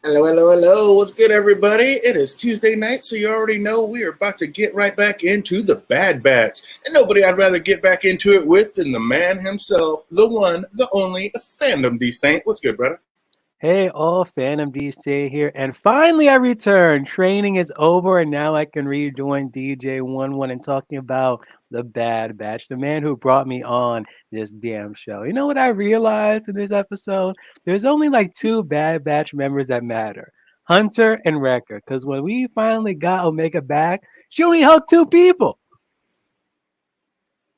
Hello, hello, hello. What's good, everybody? It is Tuesday night, so you already know we are about to get right back into the Bad Batch. And nobody I'd rather get back into it with than the man himself, the one, the only, Fandom D Saint. What's good, brother? Hey, all Phantom DC here, and finally I returned. Training is over, and now I can rejoin DJ 11 and talking about the Bad Batch, the man who brought me on this damn show. You know what I realized in this episode? There's only like two Bad Batch members that matter, Hunter and Wrecker. Because when we finally got Omega back, she only held two people.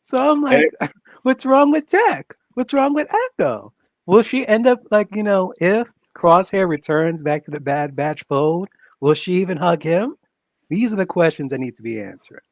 So I'm Hey, like, what's wrong with Tech? What's wrong with Echo? Will she end up like, if Crosshair returns back to the Bad Batch fold, will she even hug him? These are the questions that need to be answered.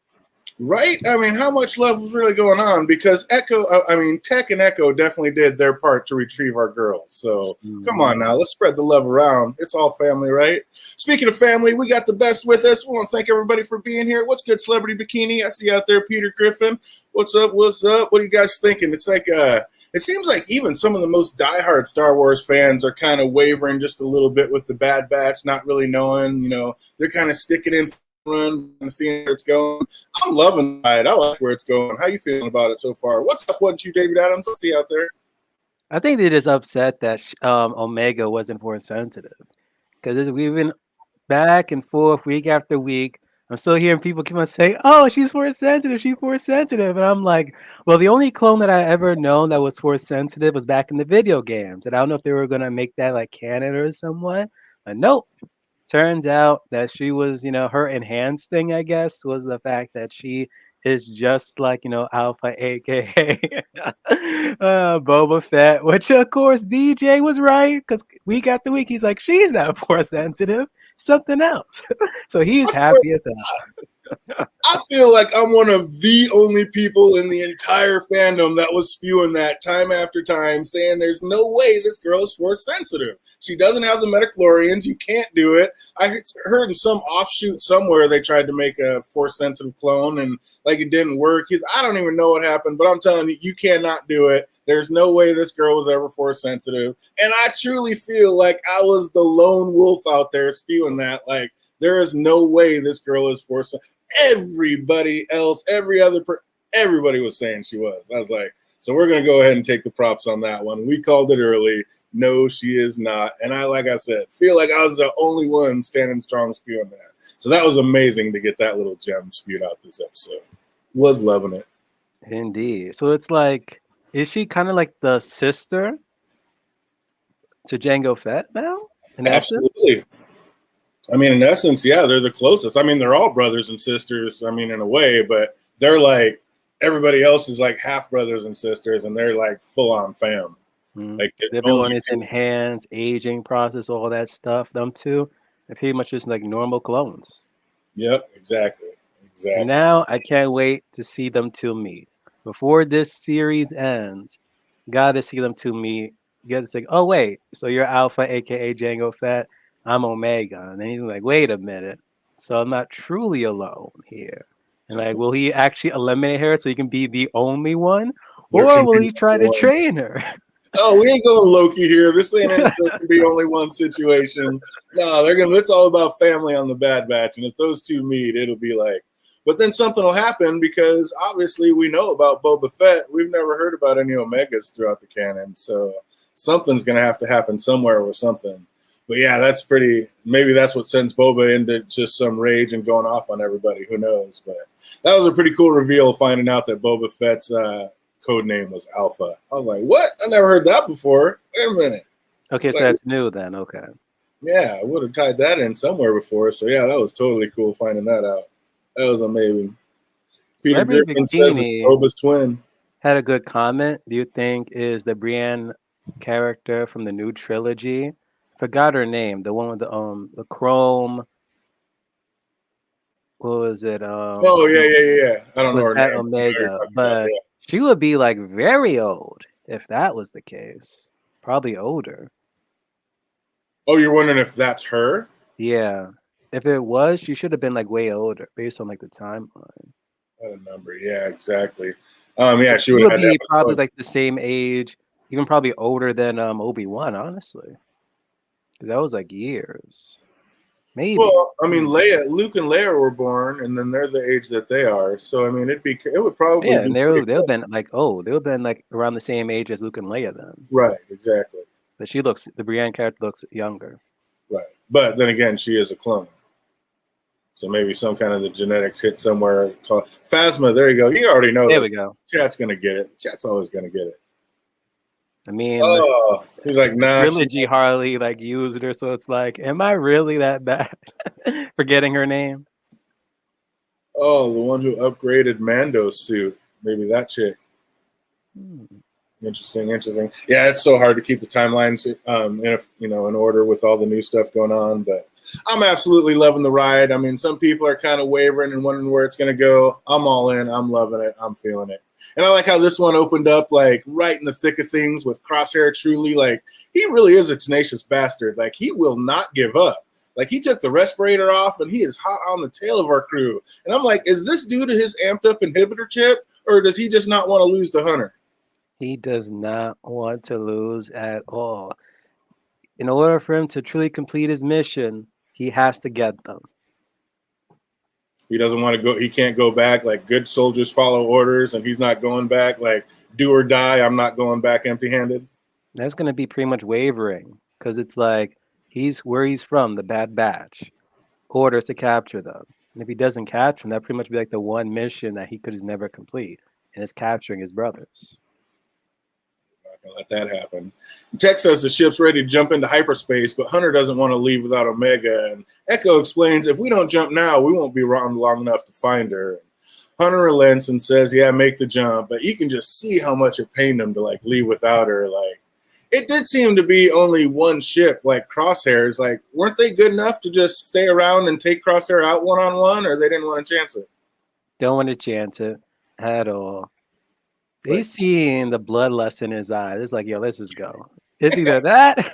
right? I mean, how much love was really going on? Because Tech and Echo definitely did their part to retrieve our girls. So come on Mhm. now, let's spread the love around. It's all family, right? Speaking of family, we got the best with us. We want to thank everybody for being here. What's good, Celebrity Bikini? I see you out there, Peter Griffin. What's up? What's up? What are you guys thinking? It's like it seems like even some of the most diehard Star Wars fans are kind of wavering just a little bit with the Bad Batch, not really knowing. They're kind of sticking in run and seeing where it's going. I'm loving it. I like where it's going. How you feeling about it so far? What's up with you, David Adams? I see you out there. I think they're just upset that Omega wasn't force sensitive because we've been back and forth week after week. I'm still hearing people keep on saying, "Oh, she's force sensitive. She's force sensitive," and I'm like, "Well, the only clone that I ever known that was force sensitive was back in the video games, and I don't know if they were gonna make that like canon or somewhat, but nope." Turns out that she was, her enhanced thing, I guess, was the fact that she is just like, Alpha, aka Boba Fett, which of course DJ was right because week after week he's like, she's not force sensitive, something else. So he's happy as hell. I feel like I'm one of the only people in the entire fandom that was spewing that time after time, saying there's no way this girl is force sensitive. She doesn't have the metachlorians. You can't do it. I heard in some offshoot somewhere they tried to make a force sensitive clone and like it didn't work. I don't even know what happened, but I'm telling you, you cannot do it. There's no way this girl was ever force sensitive. And I truly feel like I was the lone wolf out there spewing that. Like, there is no way this girl is force sensitive. Everybody else, everybody was saying she was. I was like, so we're gonna go ahead and take the props on that one. We called it early. No, she is not. And like I said, feel like I was the only one standing strong spewing that. So that was amazing to get that little gem spewed out this episode. Was loving it. Indeed. So it's like, is she kind of like the sister to Jango Fett now, in essence? Absolutely. I mean, in essence, yeah, they're the closest. I mean, they're all brothers and sisters. I mean, in a way, but they're like everybody else is like half brothers and sisters, and they're like full on fam. Mm. Like it's Everyone only is enhanced, aging process, all that stuff. Them two, they're pretty much just like normal clones. Yep, exactly, And exactly. now I can't wait to see them two meet. Before this series ends, gotta see them two meet. Get to say, oh wait, so you're Alpha, aka Django Fett. I'm Omega, and then he's like, wait a minute. So I'm not truly alone here. And like, will he actually eliminate her so he can be the only one, There or can will be he try only to one. train her? Oh, we ain't going Loki here. This ain't there can be only one situation. No, they're gonna. It's all about family on the Bad Batch, and if those two meet, it'll be like. But then something will happen because obviously we know about Boba Fett. We've never heard about any Omegas throughout the canon, so something's gonna have to happen somewhere with something. But yeah, that's pretty. Maybe that's what sends Boba into just some rage and going off on everybody. Who knows? But that was a pretty cool reveal, finding out that Boba Fett's code name was Alpha. I was like, what? I never heard that before. Wait a minute. Okay, It's so like, that's new then. Okay. yeah, I would have tied that in somewhere before. So yeah, that was totally cool finding that out. That was amazing. Peter Celebrity Griffin says it's Bikini Boba's twin. had a good comment. Do you think is the Brienne character from the new trilogy? Forgot her name. The one with the chrome. What was it? Oh yeah, yeah, yeah, yeah. I don't know Was her name. at I know who you're Omega, talking about. but Yeah. she would be like very old if that was the case. Probably older. Oh, you're wondering if that's her? Yeah. If it was, she should have been like way older based on like the timeline. I don't remember. Yeah, exactly. Yeah, But she she would would have had to be have a probably twin. like the same age, even probably older than Obi-Wan, honestly. That was like years. Maybe. Well, I mean, Luke and Leia were born, and then they're the age that they are. So I mean, it would probably Yeah, be and pretty they've close. been like they've been like around the same age as Luke and Leia then. Right, exactly. But the Brienne character looks younger. Right, but then again, she is a clone. So maybe some kind of the genetics hit somewhere. Called Phasma. There you go. You already know There that. we go. Chat's gonna get it. Chat's always gonna get it. I mean, Oh, he's like, nah. trilogy hardly like used her, so it's like, am I really that bad? Forgetting her name. Oh, the one who upgraded Mando's suit. Maybe that chick. Hmm. Interesting. Yeah, it's so hard to keep the timelines in order with all the new stuff going on. But I'm absolutely loving the ride. I mean, some people are kind of wavering and wondering where it's going to go. I'm all in. I'm loving it. I'm feeling it. And I like how this one opened up like right in the thick of things with Crosshair. Truly, like he really is a tenacious bastard. Like he will not give up. Like he took the respirator off and he is hot on the tail of our crew. And I'm like, is this due to his amped up inhibitor chip, or does he just not want to lose to Hunter? He does not want to lose at all. In order for him to truly complete his mission, he has to get them. He doesn't want to go. He can't go back. Like good soldiers follow orders, and he's not going back. Like do or die. I'm not going back empty-handed. That's going to be pretty much wavering because it's like he's where he's from, the Bad Batch. Orders to capture them. And if he doesn't capture them, that pretty much be like the one mission that he could never complete, and it's capturing his brothers. Let that happen. Tech says the ship's ready to jump into hyperspace, but Hunter doesn't want to leave without Omega. And Echo explains, if we don't jump now, we won't be around long enough to find her. Hunter relents and says, yeah, make the jump. But you can just see how much it pained him to like leave without her. Like it did seem to be only one ship, like Crosshairs. Like, weren't they good enough to just stay around and take Crosshair out one-on-one, or they didn't want to chance it? Don't want to chance it at all. He's seeing the bloodlust in his eyes. It's like, yo, let's just go. It's either that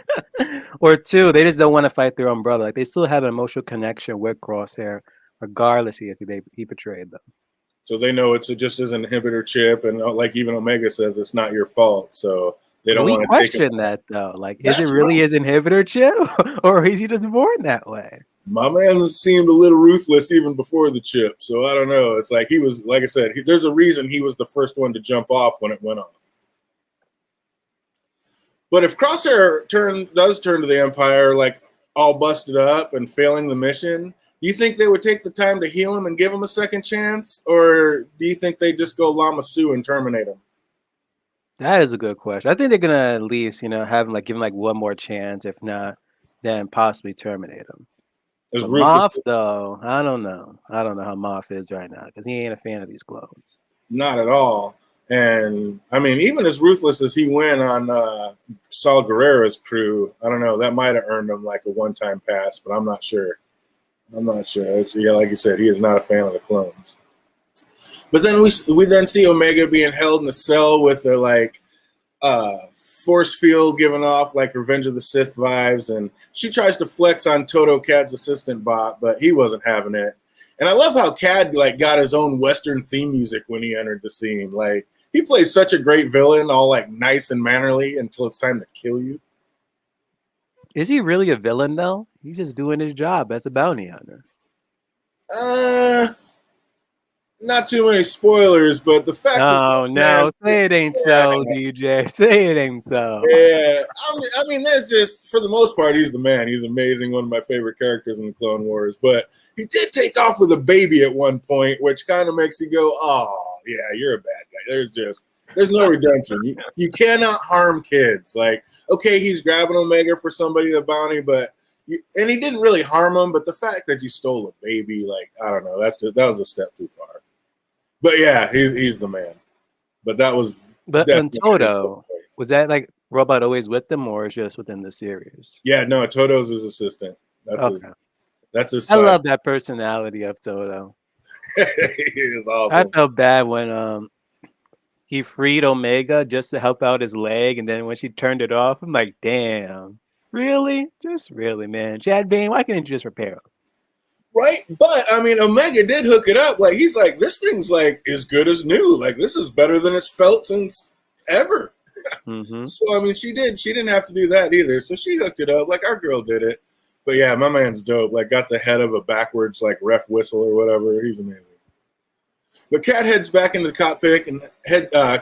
or two, they just don't want to fight their own brother. Like they still have an emotional connection with Crosshair, regardless if he betrayed them. So they know it's just as an inhibitor chip, and like even Omega says, it's not your fault. So they don't want to question that though. Like, is it really his inhibitor chip, or is he just born that way? My man seemed a little ruthless even before the chip, so I don't know. It's like he was, like I said, there's a reason he was the first one to jump off when it went off. But if Crosshair does turn to the Empire, like all busted up and failing the mission, do you think they would take the time to heal him and give him a second chance, or do you think they just go Lama Su and terminate him? That is a good question. I think they're gonna at least, have him give him one more chance. If not, then possibly terminate him. Moff, though, I don't know. I don't know how Moff is right now because he ain't a fan of these clones. Not at all. And I mean, even as ruthless as he went on Saul Guerrera's crew, I don't know. That might have earned him like a one-time pass, but I'm not sure. Yeah, like you said, he is not a fan of the clones. But then we then see Omega being held in a cell with their force field giving off like Revenge of the Sith vibes, and she tries to flex on Toto Cad's assistant bot, but he wasn't having it. And I love how Cad got his own Western theme music when he entered the scene. Like he plays such a great villain, all nice and mannerly until it's time to kill you. Is he really a villain though? He's just doing his job as a bounty hunter. Not too many spoilers, but the fact say it ain't so, DJ. Say it ain't so. Yeah, I mean, that's just, for the most part, he's the man. He's amazing, one of my favorite characters in the Clone Wars. But he did take off with a baby at one point, which kind of makes you go, oh, yeah, you're a bad guy. There's no redemption. You cannot harm kids. Like, okay, he's grabbing Omega for somebody, the bounty, and he didn't really harm him, but the fact that you stole a baby, I don't know, that was a step too far. But yeah, he's the man. But that was. But in Toto, was that Robot always with them, or just within the series? Yeah, no, Toto's his assistant. That's his. I love that personality of Toto. He is awesome. I felt bad when he freed Omega just to help out his leg, and then when she turned it off, I'm like, damn, really, just really, man, Chad Bane, why can't you just repair him? Right, but I mean, Omega did hook it up. He's this thing's as good as new. This is better than it's felt since ever. Mm-hmm. So I mean, she didn't have to do that either. So she hooked it up like our girl did it. But yeah, my man's dope. Like got the head of a backwards like ref whistle or whatever. He's amazing. But Cat heads back into the cockpit and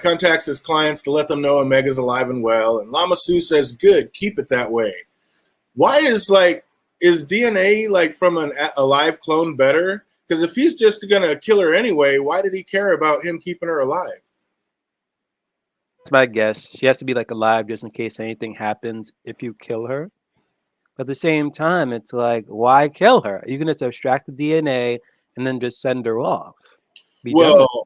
contacts his clients to let them know Omega's alive and well. And Lama Su says, "Good, keep it that way." Why is DNA like from a live clone better? Because if he's just gonna kill her anyway, why did he care about him keeping her alive? That's my guess. She has to be like alive just in case anything happens if you kill her. But at the same time, it's like, why kill her? You can just abstract the DNA and then just send her off. Be done with Well,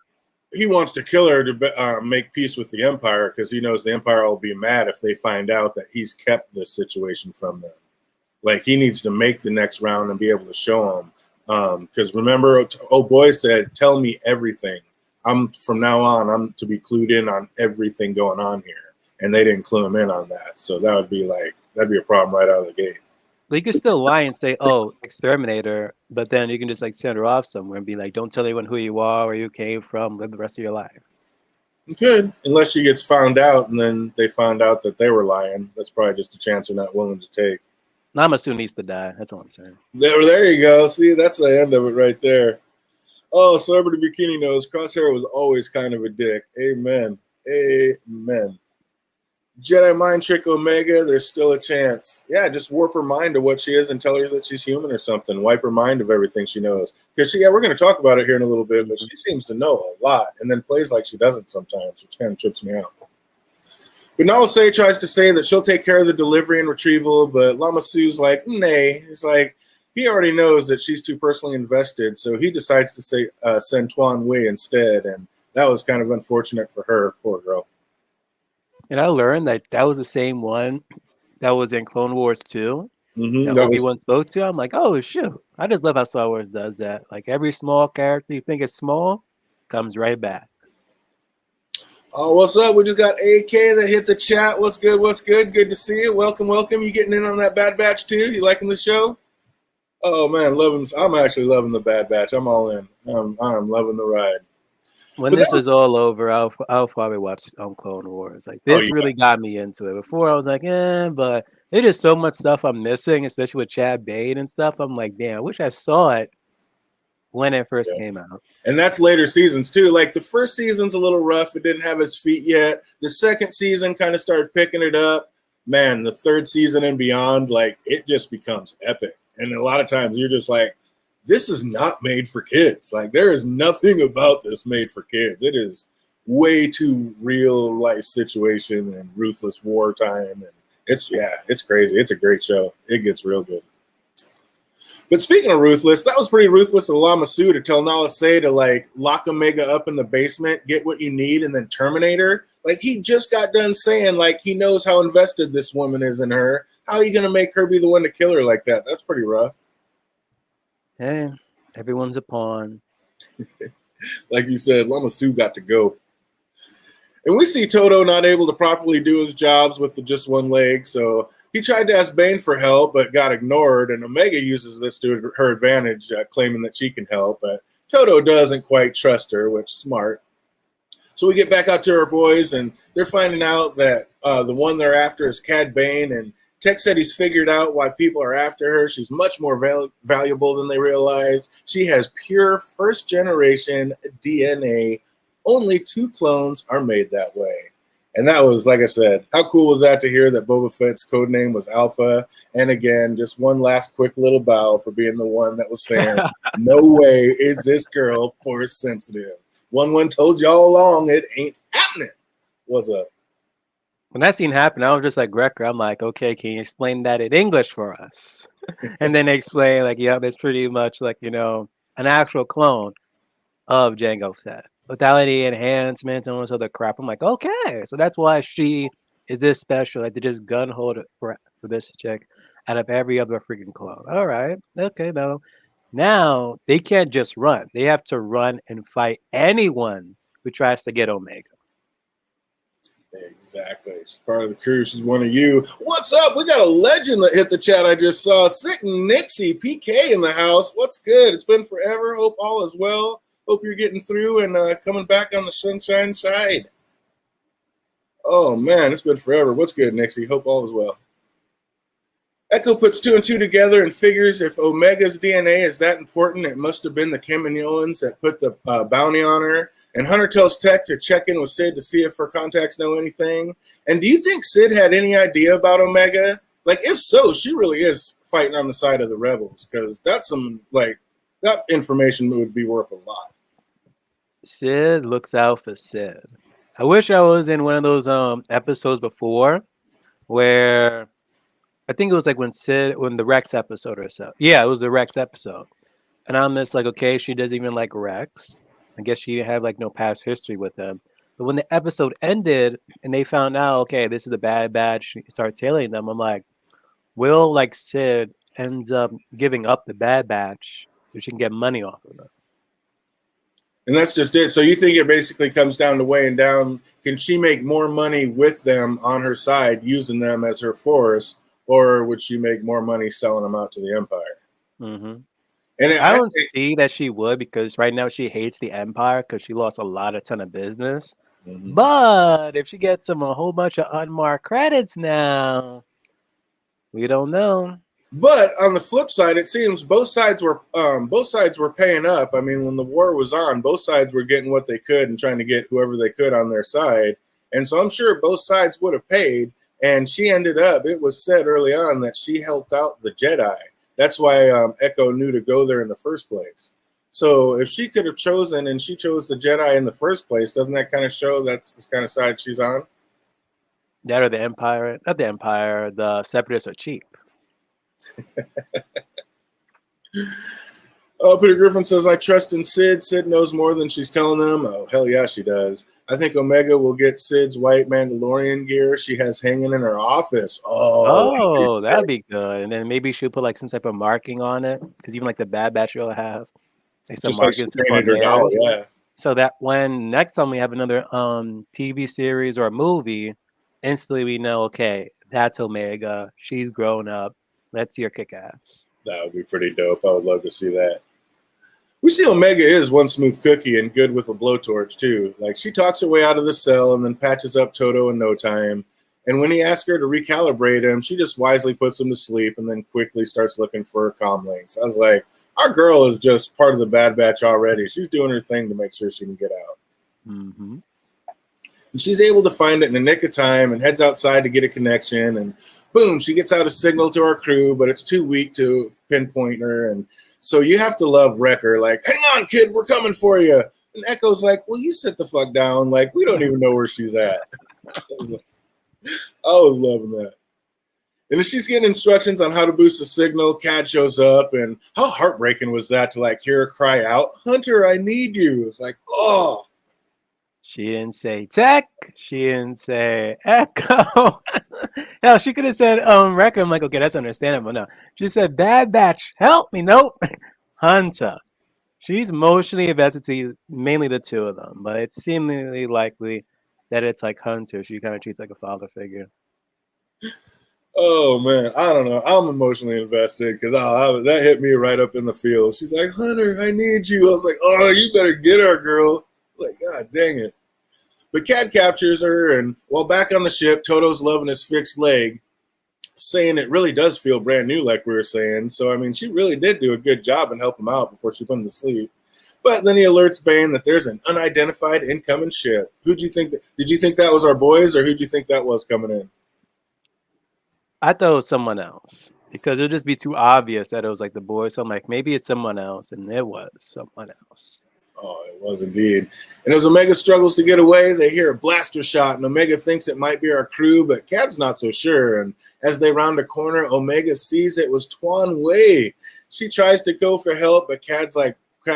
he wants to kill her to make peace with the Empire because he knows the Empire will be mad if they find out that he's kept this situation from them. Like he needs to make the next round and be able to show them. Because remember, oh boy said, "Tell me everything. I'm from now on. I'm to be clued in on everything going on here." And they didn't clue him in on that, so that'd be a problem right out of the gate. But you can still lie and say, "Oh, exterminator," but then you can just like send her off somewhere and be like, "Don't tell anyone who you are, where you came from, live the rest of your life." You could, unless she gets found out, and then they found out that they were lying. That's probably just a chance they're not willing to take. Namasu needs to die. That's all I'm saying. There you go. See, that's the end of it right there. Oh, Celebrity Bikini knows Crosshair was always kind of a dick. Amen. Amen. Jedi mind trick Omega, there's still a chance. Yeah, just warp her mind to what she is and tell her that she's human or something. Wipe her mind of everything she knows. Because we're going to talk about it here in a little bit, but she seems to know a lot and then plays like she doesn't sometimes, which kind of trips me out. But Nala Se tries to say that she'll take care of the delivery and retrieval, but Lama Su's like, nay. It's like, he already knows that she's too personally invested, so he decides to send Tuan Wei instead, and that was kind of unfortunate for her, poor girl. And I learned that was the same one that was in Clone Wars 2 that Obi-Wan spoke to. I'm like, oh, shoot. I just love how Star Wars does that. Like, every small character you think is small comes right back. Oh, what's up? We just got AK that hit the chat. What's good? What's good? Good to see you. Welcome, welcome. You getting in on that Bad Batch too? You liking the show? Oh, man, I'm actually loving the Bad Batch. I'm all in. I'm loving the ride. When this is all over, I'll probably watch Clone Wars. Like this really got me into it. Before I was like, but there's just so much stuff I'm missing, especially with Chad Bane and stuff. I'm like, damn, I wish I saw it when it first came out. And that's later seasons too. Like the first season's a little rough. It didn't have its feet yet. The second season kind of started picking it up. Man, the third season and beyond, like it just becomes epic. And a lot of times you're just like, this is not made for kids. Like there is nothing about this made for kids. It is way too real life situation and ruthless wartime. And it's crazy. It's a great show. It gets real good. But speaking of ruthless, that was pretty ruthless of Lama Su to tell Nala Se to like lock Omega up in the basement, get what you need, and then terminate her. Like he just got done saying like he knows how invested this woman is in her. How are you gonna make her be the one to kill her like that? That's pretty rough. Hey, everyone's a pawn. Like you said, Lama Su got to go. And we see Toto not able to properly do his jobs with just one leg, so he tried to ask Bane for help, but got ignored, and Omega uses this to her advantage, claiming that she can help, but Toto doesn't quite trust her, which is smart. So we get back out to our boys, and they're finding out that the one they're after is Cad Bane, and Tech said he's figured out why people are after her. She's much more valuable than they realize. She has pure first-generation DNA. Only 2 clones are made that way. And that was, like I said, how cool was that to hear that Boba Fett's code name was Alpha? And again, just one last quick little bow for being the one that was saying, no way is this girl force sensitive. One told you all along it ain't happening. What's up? When that scene happened, I was just like Grecker. I'm like, okay, can you explain that in English for us? And then they explain like, yeah, it's pretty much like, an actual clone of Jango Fett without any enhancements and all this other crap. I'm like, okay, so that's why she is this special. Like they just gun hold for this chick out of every other freaking clone. All right, okay, though. Now they can't just run; they have to run and fight anyone who tries to get Omega. Exactly. She's part of the crew. She's one of you. What's up? We got a legend that hit the chat I just saw. Sick Nixie PK in the house. What's good? It's been forever. Hope all is well. Hope you're getting through and coming back on the sunshine side. Oh man, it's been forever. What's good, Nixie? Hope all is well. Echo puts two and two together and figures if Omega's DNA is that important, it must have been the Kaminoans that put the bounty on her. And Hunter tells Tech to check in with Sid to see if her contacts know anything. And do you think Sid had any idea about Omega? Like, if so, she really is fighting on the side of the rebels, because that's some, like, that information would be worth a lot. Sid looks out for Sid. I wish I was in one of those episodes before where I think it was like when the Rex episode or so. Yeah, it was the Rex episode. And I'm just like, okay, she doesn't even like Rex. I guess she didn't have like no past history with him. But when the episode ended and they found out, okay, this is the Bad Batch, she started tailing them. I'm like, will like Sid ends up giving up the Bad Batch so she can get money off of them? And that's just it. So you think it basically comes down to weighing down, can she make more money with them on her side, using them as her force, or would she make more money selling them out to the Empire? Mm-hmm. And I don't see that she would, because right now she hates the Empire because she lost a ton of business. Mhm. But if she gets a whole bunch of unmarked credits now, we don't know. But on the flip side, it seems both sides were paying up. I mean, when the war was on, both sides were getting what they could and trying to get whoever they could on their side. And so I'm sure both sides would have paid. And she ended up, it was said early on that she helped out the Jedi. That's why Echo knew to go there in the first place. So if she could have chosen and she chose the Jedi in the first place, doesn't that kind of show that's the kind of side she's on? That or the Empire, not the Empire, the Separatists are cheap. Peter Griffin says, I trust in Sid. Sid knows more than she's telling them. Oh, hell yeah, she does. I think Omega will get Sid's white Mandalorian gear she has hanging in her office. Oh, that'd be good. And then maybe she'll put like some type of marking on it, because even like the Bad Batch will have like some just like she markings stuff on painted her doll, theirs. yeah. So that when next time we have another TV series or a movie, instantly we know, okay, that's Omega. She's grown up. Let's see her kick ass. That would be pretty dope. I would love to see that. We see Omega is one smooth cookie and good with a blowtorch, too. Like, she talks her way out of the cell and then patches up Toto in no time. And when he asks her to recalibrate him, she just wisely puts him to sleep and then quickly starts looking for her comm links. I was like, our girl is just part of the Bad Batch already. She's doing her thing to make sure she can get out. Mm-hmm. And she's able to find it in the nick of time and heads outside to get a connection. And boom, she gets out a signal to our crew, but it's too weak to pinpoint her. And so you have to love Wrecker. Like, hang on, kid, we're coming for you. And Echo's like, well, you sit the fuck down. Like, we don't even know where she's at. I was loving that. And then she's getting instructions on how to boost the signal. Cad shows up, and how heartbreaking was that to like hear her cry out, Hunter, I need you. It's like, oh. She didn't say Tech. She didn't say Echo. Hell, she could have said Wrecker. I'm like, okay, that's understandable. No, she said Bad Batch, help me. Nope, Hunter. She's emotionally invested to mainly the two of them, but it's seemingly likely that it's like Hunter. She kind of treats like a father figure. Oh man, I don't know. I'm emotionally invested because that hit me right up in the feels. She's like, Hunter, I need you. I was like, oh, you better get her, girl. I was like, God dang it. But Cad captures her, and while back on the ship, Toto's loving his fixed leg, saying it really does feel brand new, like we were saying. So, I mean, she really did do a good job and help him out before she put him to sleep. But then he alerts Bane that there's an unidentified incoming ship. Who'd you think? Did you think that was our boys, or who'd you think that was coming in? I thought it was someone else because it would just be too obvious that it was like the boys. So I'm like, maybe it's someone else, and it was someone else. Oh, it was indeed. And as Omega struggles to get away, they hear a blaster shot, and Omega thinks it might be our crew, but Cad's not so sure. And as they round a corner, Omega sees it was Tuan Wei. She tries to go for help, but Cad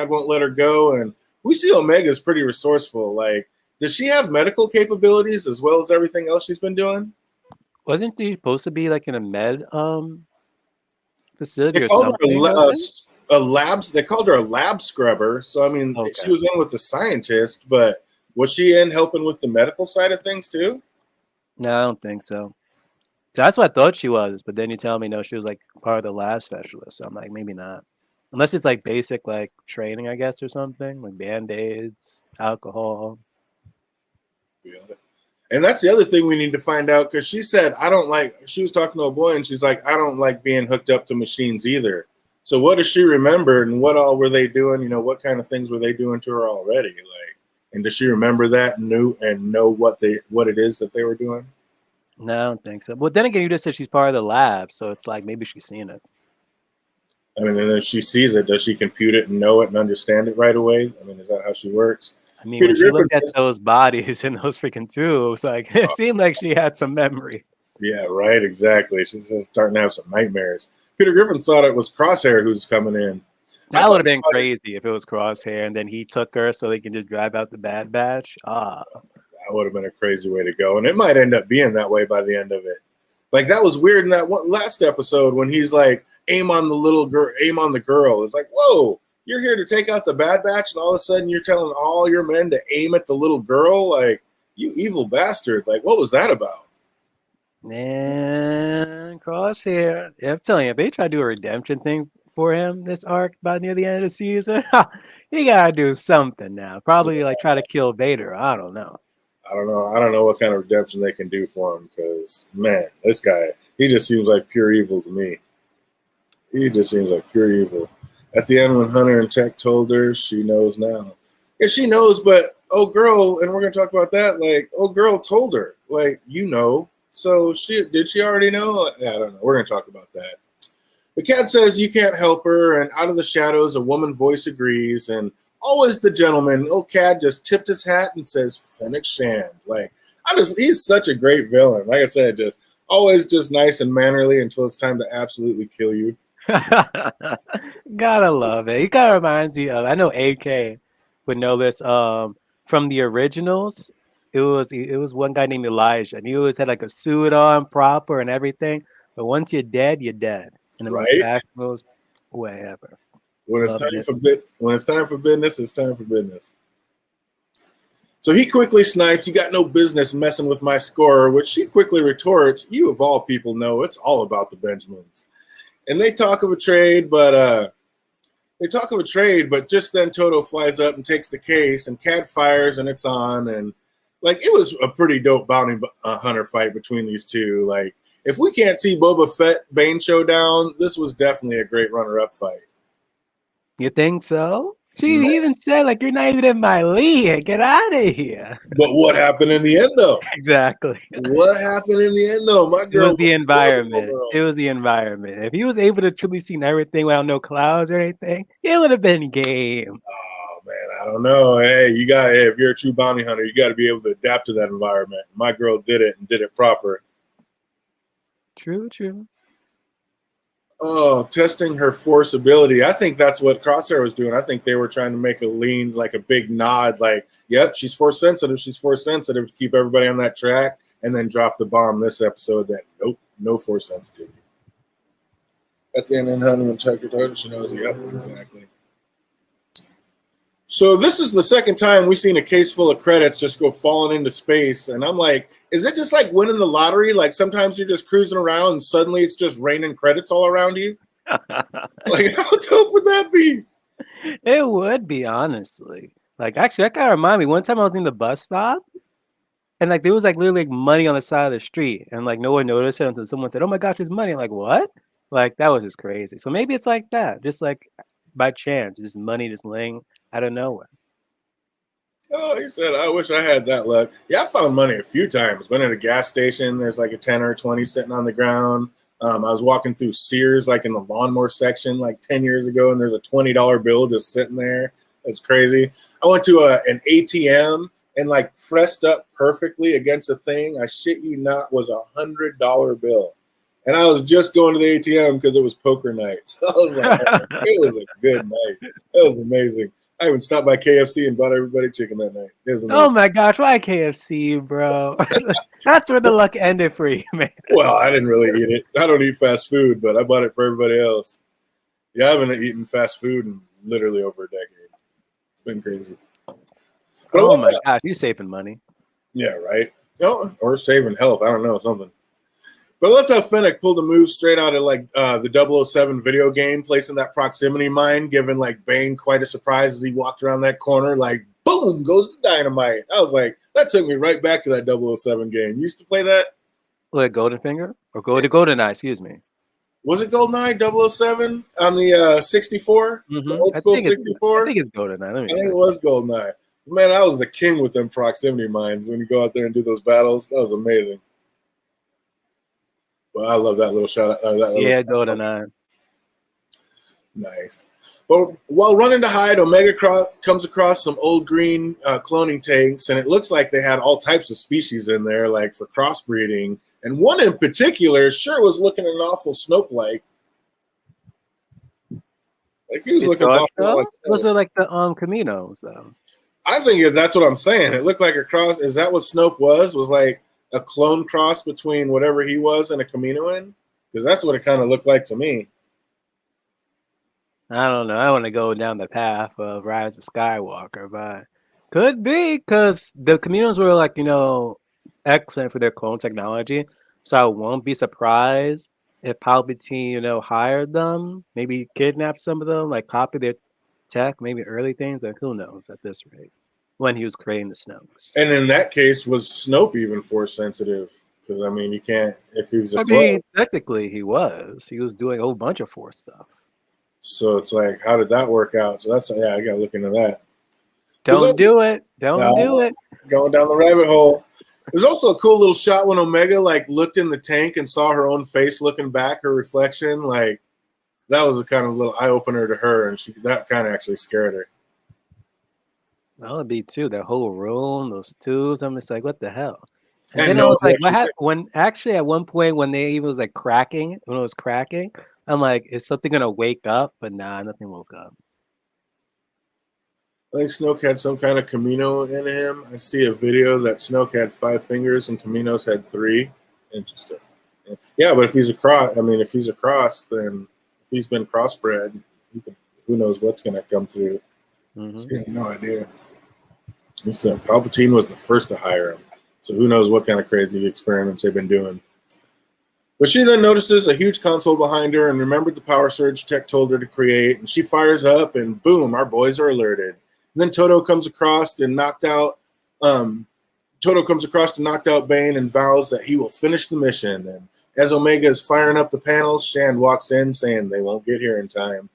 won't let her go. And we see Omega's pretty resourceful. Like, does she have medical capabilities as well as everything else she's been doing? Wasn't she supposed to be like in a med facility They or called her something? a labs. They called her a lab scrubber. So I mean, Okay. she was in with the scientist, but was she in helping with the medical side of things too? No, I don't think so. That's what I thought she was, but then you tell me no, she was like part of the lab specialist. So I'm like, maybe not. Unless it's like basic like training, I guess, or something like band-aids, alcohol. Yeah. And that's the other thing we need to find out, because she said, she was talking to a boy and she's like, I don't like being hooked up to machines either. So what does she remember, and what all were they doing? You know, what kind of things were they doing to her already? Like, and does she remember that and know what it is that they were doing? No, I don't think so. But then again, you just said she's part of the lab, so it's like maybe she's seen it. I mean, and if she sees it, does she compute it and know it and understand it right away? I mean, is that how she works? I mean, Peter when she Griffin looked at says, those bodies in those freaking tubes, like it seemed like she had some memories. yeah, right, exactly. She's starting to have some nightmares. Peter Griffin thought it was Crosshair who's coming in. That would have been crazy if it was Crosshair and then he took her so they can just drive out the Bad Batch. That would have been a crazy way to go, and it might end up being that way by the end of it. Like, that was weird in that last episode when he's like, aim on the little girl, aim on the girl. It's like, whoa, you're here to take out the Bad Batch, and all of a sudden you're telling all your men to aim at the little girl? Like, you evil bastard. Like, what was that about? Man, Crosshair. Yeah, I'm telling you, if they try to do a redemption thing for him this arc by near the end of the season, he gotta do something now. Probably like try to kill Vader. I don't know. I don't know what kind of redemption they can do for him, because, man, this guy, he just seems like pure evil to me. He just seems like pure evil. At the end, when Hunter and Tech told her, she knows now. Yeah, she knows, but oh girl, and we're gonna talk about that. Like, oh girl told her, like, you know. So did she already know? I don't know. We're gonna talk about that. The cat says you can't help her, and out of the shadows, a woman voice agrees, and always the gentleman. Old Cad just tipped his hat and says, Fennec Shand. Like, he's such a great villain. Like I said, just always just nice and mannerly until it's time to absolutely kill you. Gotta love it. He kind of reminds me of, I know AK would know this from the originals. It was one guy named Elijah, and he always had like a suit on, proper and everything. But once you're dead, you're dead. And the mustache goes wherever. When it's time for business, it's time for business. So he quickly snipes, you got no business messing with my scorer, which she quickly retorts, you of all people know it's all about the Benjamins. And they talk of a trade, but just then Toto flies up and takes the case, and Cad fires, and it's on. And like, it was a pretty dope bounty hunter fight between these two. Like, if we can't see Boba Fett Bane showdown, this was definitely a great runner-up fight. You think so? She even said, like, you're not even in my league. Get out of here. But what happened in the end, though? Exactly. What happened in the end, though? My girl. It was the environment. It was the environment. If he was able to truly see everything without no clouds or anything, it would have been game. Oh, man, I don't know. Hey, if you're a true bounty hunter, you got to be able to adapt to that environment. My girl did it and did it proper. True. Oh, testing her force ability. I think that's what Crosshair was doing. I think they were trying to make a lean, like a big nod, like, yep, she's force sensitive. She's force sensitive, to keep everybody on that track, and then drop the bomb this episode that, nope, no force sensitivity. At the end, Hunter and Tucker, she knows, yep, exactly. So this is the second time we've seen a case full of credits just go falling into space. And I'm like, is it just like winning the lottery? Like, sometimes you're just cruising around and suddenly it's just raining credits all around you? Like, how dope would that be? It would be, honestly. Like, actually, that kind of reminded me. One time I was in the bus stop, and like there was like literally like money on the side of the street, and like no one noticed it until someone said, "Oh my gosh, there's money!" I'm like, what? Like, that was just crazy. So maybe it's like that, just like by chance, just money just laying out of nowhere. Oh, he said, I wish I had that luck. Yeah, I found money a few times. Went at a gas station. There's like a 10 or 20 sitting on the ground. I was walking through Sears, like in the lawnmower section, like 10 years ago, and there's a $20 bill just sitting there. It's crazy. I went to an ATM and like pressed up perfectly against a thing. I shit you not, was $100 bill. And I was just going to the ATM because it was poker night. So I was like, it was a good night. It was amazing. I even stopped by KFC and bought everybody chicken that night. It was amazing. Oh my gosh, why KFC, bro? That's where the luck ended for you, man. Well, I didn't really eat it. I don't eat fast food, but I bought it for everybody else. Yeah, I haven't eaten fast food in literally over a decade. It's been crazy. But oh my gosh, you're saving money. Yeah, right? Oh, or saving health. I don't know, something. But I loved how Fennec pulled a move straight out of like the 007 video game, placing that proximity mine, giving like Bane quite a surprise as he walked around that corner, like, boom! boom goes the dynamite. I was like, that took me right back to that 007 game. You used to play that? What, Golden Finger? Or Golden Eye, excuse me. Was it GoldenEye 007 on the 64? The old school 64? I think it's Golden Eye. Let me I think check. it was GoldenEye. Man, I was the king with them proximity mines when you go out there and do those battles. That was amazing. Well, I love that little shot. Yeah, Golden Eye. Nice. But while running to hide, Omega comes across some old green cloning tanks, and it looks like they had all types of species in there, like for crossbreeding. And one in particular sure was looking an awful Snoke-like. Like he was looking awful so? like Those are like the Caminos, though. I think that's what I'm saying. It looked like a cross. Is that what Snoke was? Was like a clone cross between whatever he was and a Kaminoan? Because that's what it kind of looked like to me. I don't know. I want to go down the path of Rise of Skywalker, but could be because the Caminos were like, excellent for their clone technology. So I won't be surprised if Palpatine, hired them, maybe kidnapped some of them, like copy their tech, maybe early things. Like who knows at this rate when he was creating the Snokes. And in that case, was Snoke even force sensitive? Because I mean, you can't if he was a clone. mean, technically he was. He was doing a whole bunch of Force stuff. So it's like, how did that work out? So that's I gotta look into that. Don't do it. Don't do it. Going down the rabbit hole. There's also a cool little shot when Omega like looked in the tank and saw her own face looking back, her reflection. Like that was a kind of little eye opener to her, and that kind of actually scared her. Well, it'd be too. That whole room, those tubes. I'm just like, what the hell? And And then no, I was like, what happened? When actually at one point when they even was like cracking, when it was cracking, I'm like, is something gonna wake up? But nah, nothing woke up. I think Snoke had some kind of Camino in him. I see a video that Snoke had 5 fingers and Camino's had 3. Interesting. Yeah, but if he's a cross, then if he's been crossbred, who knows what's going to come through. Mm-hmm. So, no idea. He said Palpatine was the first to hire him, so who knows what kind of crazy experiments they've been doing. But she then notices a huge console behind her and remembered the power surge Tech told her to create, and she fires up, and boom, our boys are alerted. And then Toto comes across and knocked out Bane and vows that he will finish the mission. And as Omega is firing up the panels, Shan walks in saying they won't get here in time.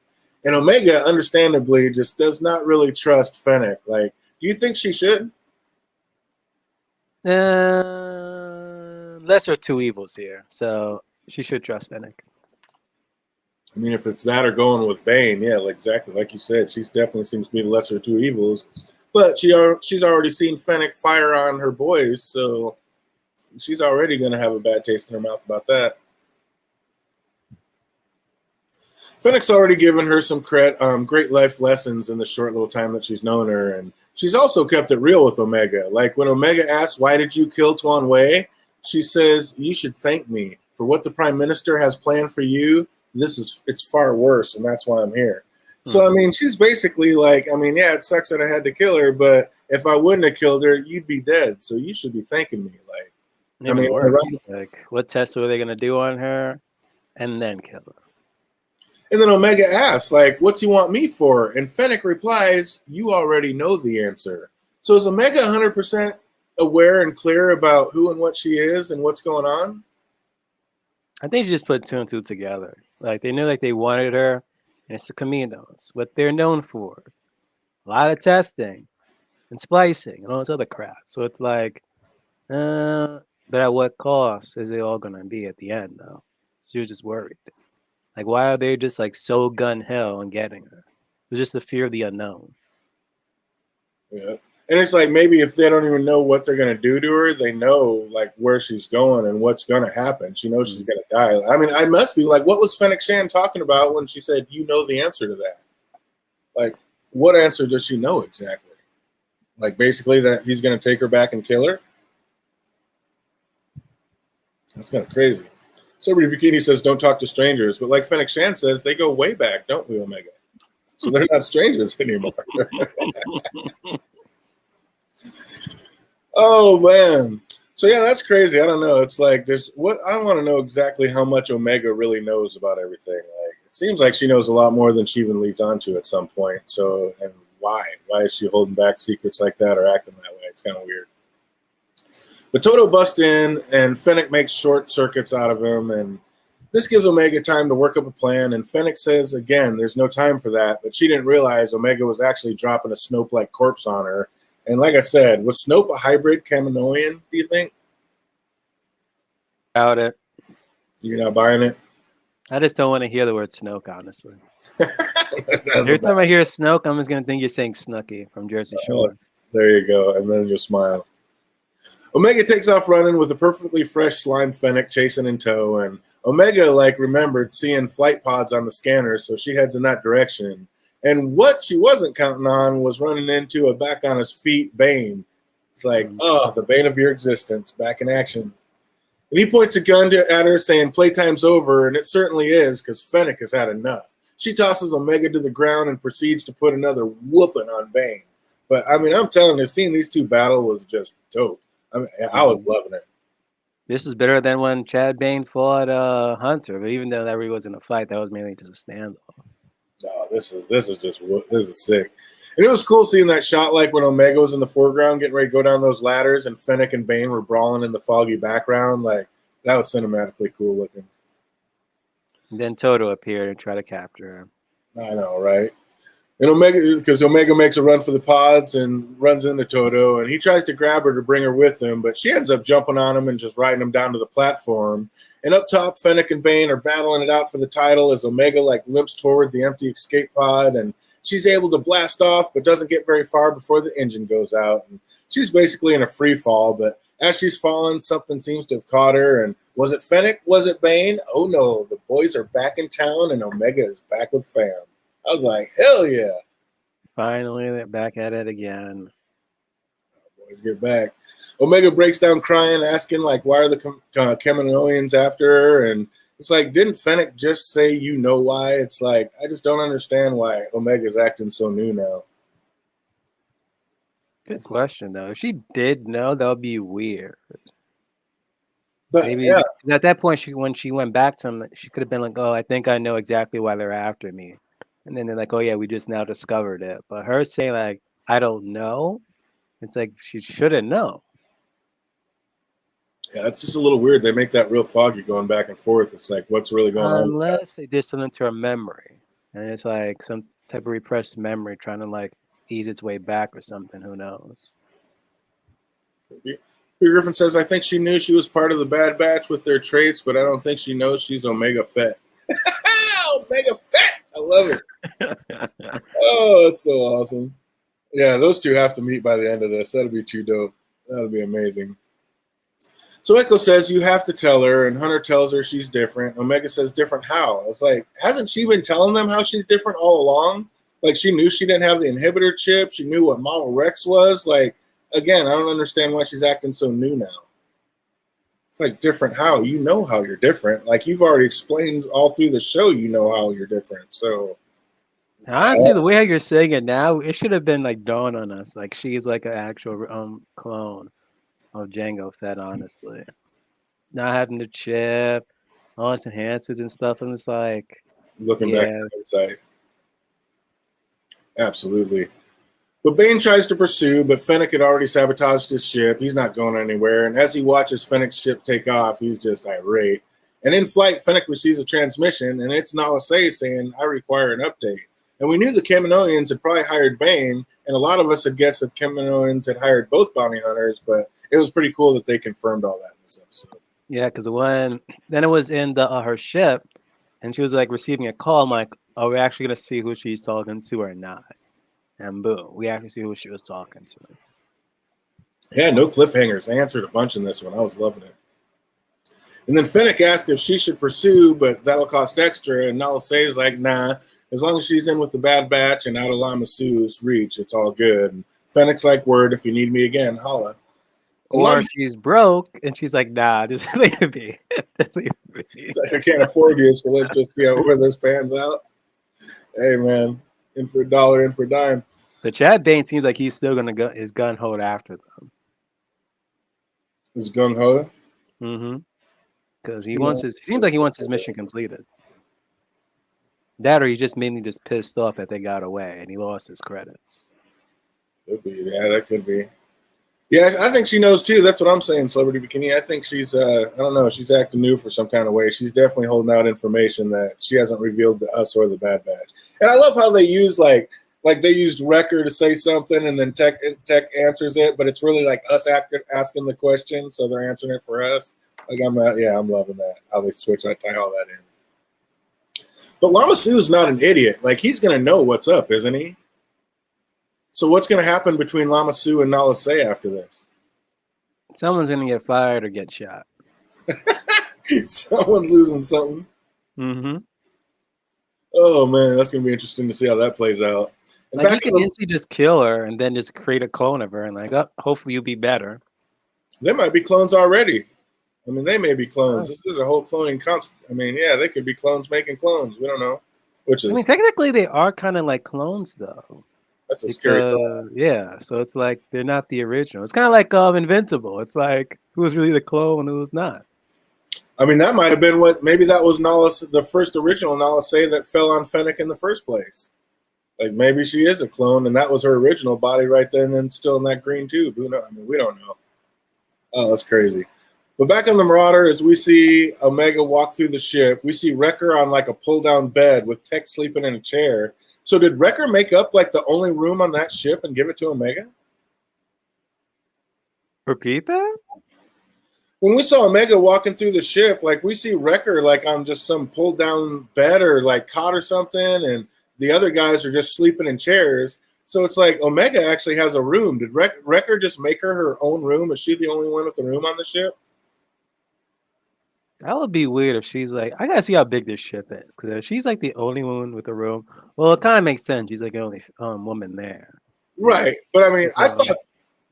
And Omega, understandably, just does not really trust Fennec. Like, do you think she should? Lesser of two evils here, so she should trust Fennec. I mean, if it's that or going with Bane, yeah, exactly. Like you said, she definitely seems to be the lesser of two evils. But she's already seen Fennec fire on her boys, so she's already going to have a bad taste in her mouth about that. Fennec's already given her some great life lessons in the short little time that she's known her, and she's also kept it real with Omega. Like when Omega asks, "Why did you kill Tuan Wei?" she says, "You should thank me for what the Prime Minister has planned for you. It's far worse, and that's why I'm here." So, I mean, she's basically like, yeah, it sucks that I had to kill her, but if I wouldn't have killed her, you'd be dead. So you should be thanking me. Like, maybe worse. Like, what test were they going to do on her and then kill her? And then Omega asks, like, "What's you want me for?" And Fennec replies, "You already know the answer." So is Omega 100% aware and clear about who and what she is and what's going on? I think she just put 2 and 2 together. Like they knew like they wanted her, and it's the Caminos, what they're known for. A lot of testing and splicing and all this other crap. So it's like, but at what cost is it all gonna be at the end though? She was just worried. Like why are they just like so gun-ho on getting her? It was just the fear of the unknown. Yeah. And it's like maybe if they don't even know what they're going to do to her, they know like where she's going and what's going to happen. She knows she's going to die. I mean, I must be like, what was Fennec Shan talking about when she said, "You know the answer to that"? Like, what answer does she know exactly? Like basically that he's going to take her back and kill her? That's kind of crazy. Celebrity Bikini says, "Don't talk to strangers." But like Fennec Shan says, they go way back, don't we, Omega? So they're not strangers anymore. Oh man. So yeah, that's crazy. I don't know. It's like I want to know exactly how much Omega really knows about everything. Like it seems like she knows a lot more than she even leads on to at some point. So and why? Why is she holding back secrets like that or acting that way? It's kind of weird. But Toto busts in, and Fennec makes short circuits out of him, and this gives Omega time to work up a plan, and Fennec says, again, there's no time for that, but she didn't realize Omega was actually dropping a Snoke-like corpse on her. And like I said, was Snoke a hybrid Kaminoan, do you think? Doubt it. You're not buying it? I just don't want to hear the word Snoke, honestly. Every time I hear Snoke, I'm just going to think you're saying Snooky from Jersey Shore. There you go, and then you'll smile. Omega takes off running with a perfectly fresh slime Fennec chasing in tow, and Omega, remembered seeing flight pods on the scanner, so she heads in that direction. And what she wasn't counting on was running into a back on his feet Bane. It's like, the bane of your existence, back in action. And he points a gun at her, saying, playtime's over, and it certainly is, because Fennec has had enough. She tosses Omega to the ground and proceeds to put another whooping on Bane. But, I'm telling you, seeing these two battle was just dope. I was loving it. This is better than when Chad Bane fought Hunter, but even though that really wasn't a fight, that was mainly just a standoff. No, this is sick. And it was cool seeing that shot, when Omega was in the foreground getting ready to go down those ladders, and Fennec and Bane were brawling in the foggy background. That was cinematically cool looking. And then Toto appeared and tried to capture her. I know, right? And Omega makes a run for the pods and runs into Toto, and he tries to grab her to bring her with him, but she ends up jumping on him and just riding him down to the platform. And up top, Fennec and Bane are battling it out for the title as Omega limps toward the empty escape pod, and she's able to blast off, but doesn't get very far before the engine goes out. And she's basically in a free fall, but as she's falling, something seems to have caught her. And was it Fennec? Was it Bane? Oh no, the boys are back in town, and Omega is back with fam. I was like, hell yeah. Finally, they're back at it again. Boys get back. Omega breaks down crying, asking, why are the Kaminoans after her? And it's like, didn't Fennec just say you know why? It's like, I just don't understand why Omega's acting so new now. Good question, though. If she did know, that would be weird. But, maybe yeah. At that point, when she went back to him, she could have been like, oh, I think I know exactly why they're after me. And then they're like, oh, yeah, we just now discovered it. But her saying, I don't know, it's like she shouldn't know. Yeah, it's just a little weird. They make that real foggy going back and forth. It's like, what's really going on? Unless they did something to her memory. And it's like some type of repressed memory trying to ease its way back or something. Who knows? Peter Griffin says, I think she knew she was part of the Bad Batch with their traits, but I don't think she knows she's Omega Fett. Omega Fett! I love it. Oh, that's so awesome. Yeah, those two have to meet by the end of this. That'll be too dope. That'll be amazing. So Echo says, you have to tell her, and Hunter tells her she's different. Omega says, different how? It's like, hasn't she been telling them how she's different all along? She knew she didn't have the inhibitor chip. She knew what Model Rex was. Again, I don't understand why she's acting so new now. It's different how? You know how you're different. You've already explained all through the show, you know how you're different. So honestly, the way how you're saying it now, it should have been dawn on us. She's an actual clone of Jango Fett, honestly. Not having the chip, all its enhancements and stuff. I'm just looking back on the website. Absolutely. But Bane tries to pursue, but Fennec had already sabotaged his ship. He's not going anywhere. And as he watches Fennec's ship take off, he's just irate. And in flight, Fennec receives a transmission, and it's Alll I saying, I require an update. And we knew the Kaminoans had probably hired Bane, and a lot of us had guessed that Kaminoans had hired both bounty hunters, but it was pretty cool that they confirmed all that in this episode. Yeah, because then it was in her ship, and she was receiving a call. I'm like, are we actually going to see who she's talking to or not? And boom, we actually see who she was talking to. Yeah, no cliffhangers. They answered a bunch in this one. I was loving it. And then Fennec asked if she should pursue, but that'll cost extra. And Alll I is like, nah, as long as she's in with the Bad Batch and out of Lamasu's reach, it's all good. And Fennec's like, word, if you need me again, holla. Or she's broke, and she's like, nah, just leave it be. It's like, I can't afford you, so let's just see where this pans out. Hey, man. In for a dollar, in for a dime. But Chad Bane seems like he's still gonna go his gun hold after them. His gung ho? Mm-hmm. Because he seems like he wants his mission completed. That or he just mainly just pissed off that they got away and he lost his credits. Could be. Yeah, that could be. Yeah, I think she knows too. That's what I'm saying, Celebrity Bikini. I think she's, I don't know, she's acting new for some kind of way. She's definitely holding out information that she hasn't revealed to us or the Bad Batch. And I love how they use like they used Wrecker to say something and then Tech answers it, but it's really like us asking the question, so they're answering it for us. Like I'm loving that how they switch. I tie all that in. But Lama Su's not an idiot. Like he's gonna know what's up, isn't he? So what's going to happen between Lama Su and Nala Se after this? Someone's gonna get fired or get shot. Someone losing something. Mm-hmm. Oh man, that's going to be interesting to see how that plays out. And like you can instantly just kill her and then just create a clone of her and like, oh, hopefully you'll be better. There might be clones already. I mean, they may be clones. This is a whole cloning concept. I mean, yeah, they could be clones making clones. We don't know. Which is. I mean, technically they are kind of like clones though. That's a scary thought. Yeah, so it's like they're not the original. It's kind of like Invincible. It's like who's really the clone, who's not. I mean, that might have been maybe that was the first original Nala Se that fell on Fennec in the first place. Like maybe she is a clone, and that was her original body right then, and still in that green tube. Who knows? I mean, we don't know. Oh, that's crazy. But back on the Marauder, as we see Omega walk through the ship, we see Wrecker on like a pull-down bed with Tech sleeping in a chair. So did Wrecker make up like the only room on that ship and give it to Omega? Repeat that? When we saw Omega walking through the ship, like we see Wrecker like on just some pulled down bed or like cot or something, and the other guys are just sleeping in chairs. So it's like Omega actually has a room. Did Wrecker just make her own room? Is she the only one with a room on the ship? That would be weird if she's like, I gotta see how big this ship is. Because if she's like the only one with a room, well, it kind of makes sense. She's like the only woman there. Right. But I mean, I thought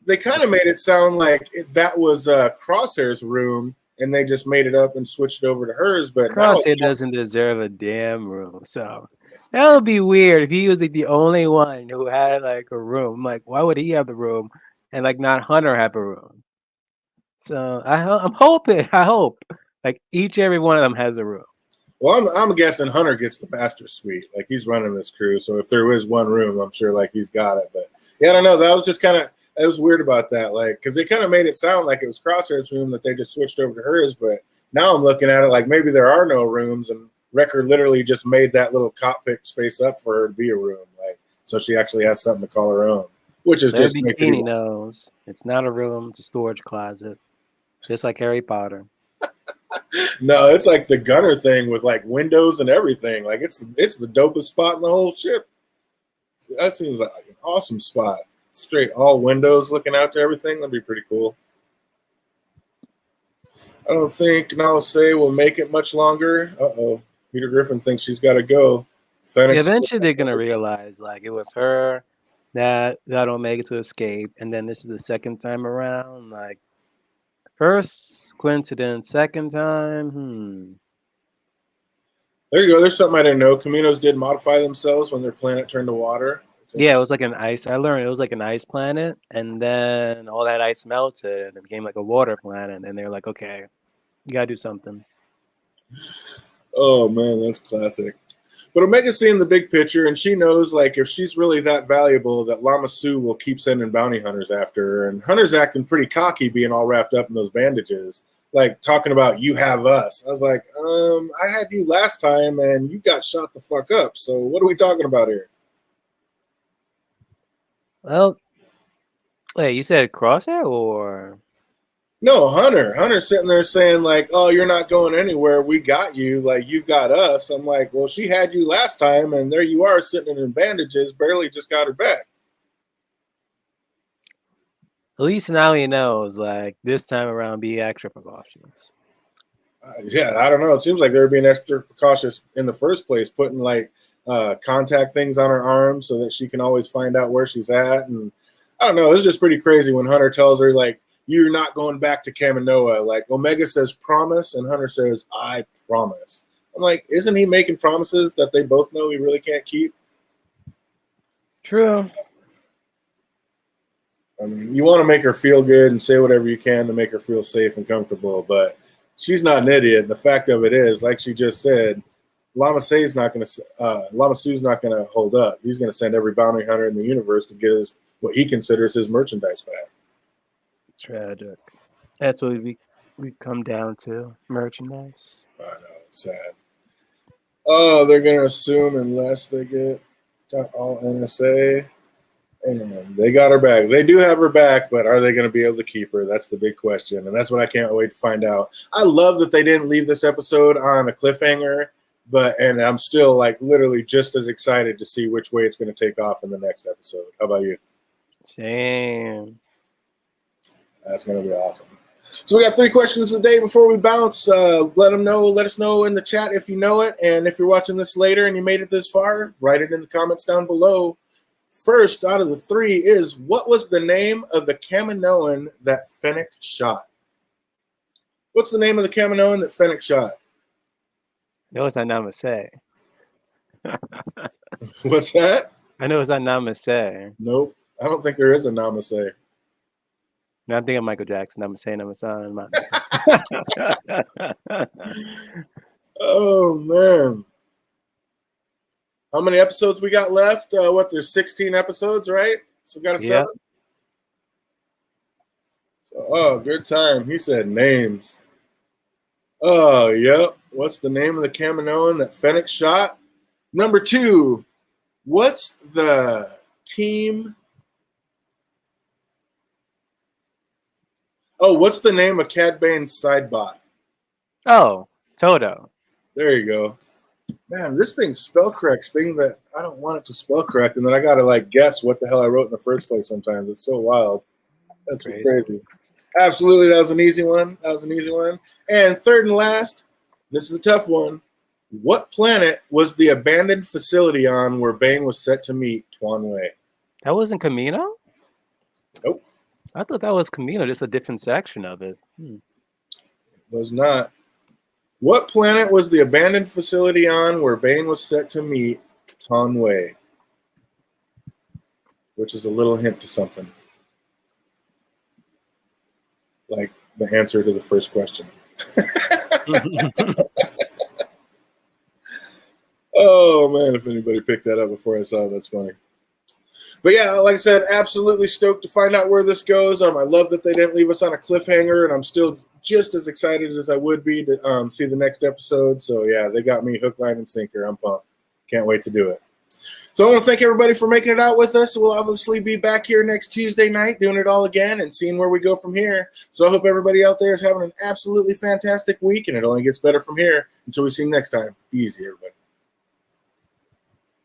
they kind of made it sound like that was Crosshair's room and they just made it up and switched it over to hers. But Crosshair doesn't deserve a damn room. So that would be weird if he was like the only one who had like a room. Like, why would he have the room and like not Hunter have a room? So I'm hoping, I hope like every one of them has a room. Well, I'm guessing Hunter gets the master suite. Like he's running this crew, so if there is one room, I'm sure like he's got it. But yeah, I don't know. That was just kind of it was weird about that, like because they kind of made it sound like it was Crosshair's room that they just switched over to hers. But now I'm looking at it like maybe there are no rooms, and Wrecker literally just made that little cockpit space up for her to be a room, like so she actually has something to call her own, which is just Bikini knows it's not a room; it's a storage closet, just like Harry Potter. No, it's like the gunner thing with like windows and everything. Like it's the dopest spot in the whole ship. That seems like an awesome spot. Straight all windows looking out to everything. That'd be pretty cool. I don't think Nala Se will make it much longer. Uh-oh. Peter Griffin thinks she's got to go. Eventually they're going to realize like it was her that got Omega to escape. And then this is the second time around. Like first coincidence, second time. There you go. There's something I didn't know. Caminos did modify themselves when their planet turned to water. Yeah, it was like an ice. I learned it was like an ice planet, and then all that ice melted and it became like a water planet. And they're like, okay, you gotta do something. Oh man, that's classic. But Omega's seeing the big picture, and she knows like if she's really that valuable, that Lama Su will keep sending bounty hunters after her. And Hunter's acting pretty cocky, being all wrapped up in those bandages, like talking about you have us. I was like, I had you last time, and you got shot the fuck up. So what are we talking about here? Well, wait, you said Crosshair or? No, Hunter. Hunter's sitting there saying like, oh, you're not going anywhere. We got you. Like, you've got us. I'm like, well, she had you last time, and there you are sitting in bandages, barely just got her back. At least now he knows, like, this time around, be extra precautious. Yeah, I don't know. It seems like they were being extra precautious in the first place, putting like contact things on her arm so that she can always find out where she's at. And I don't know. It's just pretty crazy when Hunter tells her like, you're not going back to Kaminoa. Like Omega says promise, and Hunter says I promise. I'm like, isn't he making promises that they both know he really can't keep? True. I mean, you want to make her feel good and say whatever you can to make her feel safe and comfortable, but she's not an idiot. The fact of it is, like she just said, Lama Su's not going to hold up. He's going to send every bounty hunter in the universe to get what he considers his merchandise back. Tragic. That's what we come down to, merchandise. I know, it's sad. Oh, they're going to assume unless they got all NSA, and they got her back. They do have her back, but are they going to be able to keep her? That's the big question, and that's what I can't wait to find out. I love that they didn't leave this episode on a cliffhanger, and I'm still like literally just as excited to see which way it's going to take off in the next episode. How about you? Same. That's going to be awesome. So we got 3 questions a day before we bounce. Let us know in the chat if you know it, and if you're watching this later and you made it this far, write it in the comments down below. First out of the 3 is, what was the name of the Kaminoan that Fennec shot? What's the name of the Kaminoan that Fennec shot? No, it's not Namaste. What's that? I know it's not Namaste. Nope. I don't think there is a Namaste. No, I'm thinking Michael Jackson. Namaste. Oh, man. How many episodes we got left? There's 16 episodes, right? So got a 7? Oh, good time. He said names. Oh, yep. What's the name of the Kaminoan that Fennec shot? Number 2. What's the team? Oh, what's the name of Cad Bane's side bot? Oh, Toto. There you go. Man, this thing spell corrects thing that I don't want it to spell correct, and then I gotta like guess what the hell I wrote in the first place sometimes. It's so wild. That's crazy. Absolutely, that was an easy one. And third and last, this is a tough one. What planet was the abandoned facility on where Bane was set to meet Tuan Wei? That wasn't Camino? Nope. I thought that was Camino, just a different section of it. It was not. What planet was the abandoned facility on where Bane was set to meet Tuan Wei? Which is a little hint to something. Like the answer to the first question. Oh, man, if anybody picked that up before I saw it, that's funny. But yeah, like I said, absolutely stoked to find out where this goes. I love that they didn't leave us on a cliffhanger, and I'm still just as excited as I would be to see the next episode. So yeah, they got me hook, line, and sinker. I'm pumped. Can't wait to do it. So I want to thank everybody for making it out with us. We'll obviously be back here next Tuesday night doing it all again and seeing where we go from here. So I hope everybody out there is having an absolutely fantastic week, and it only gets better from here. Until we see you next time. Be easy, everybody.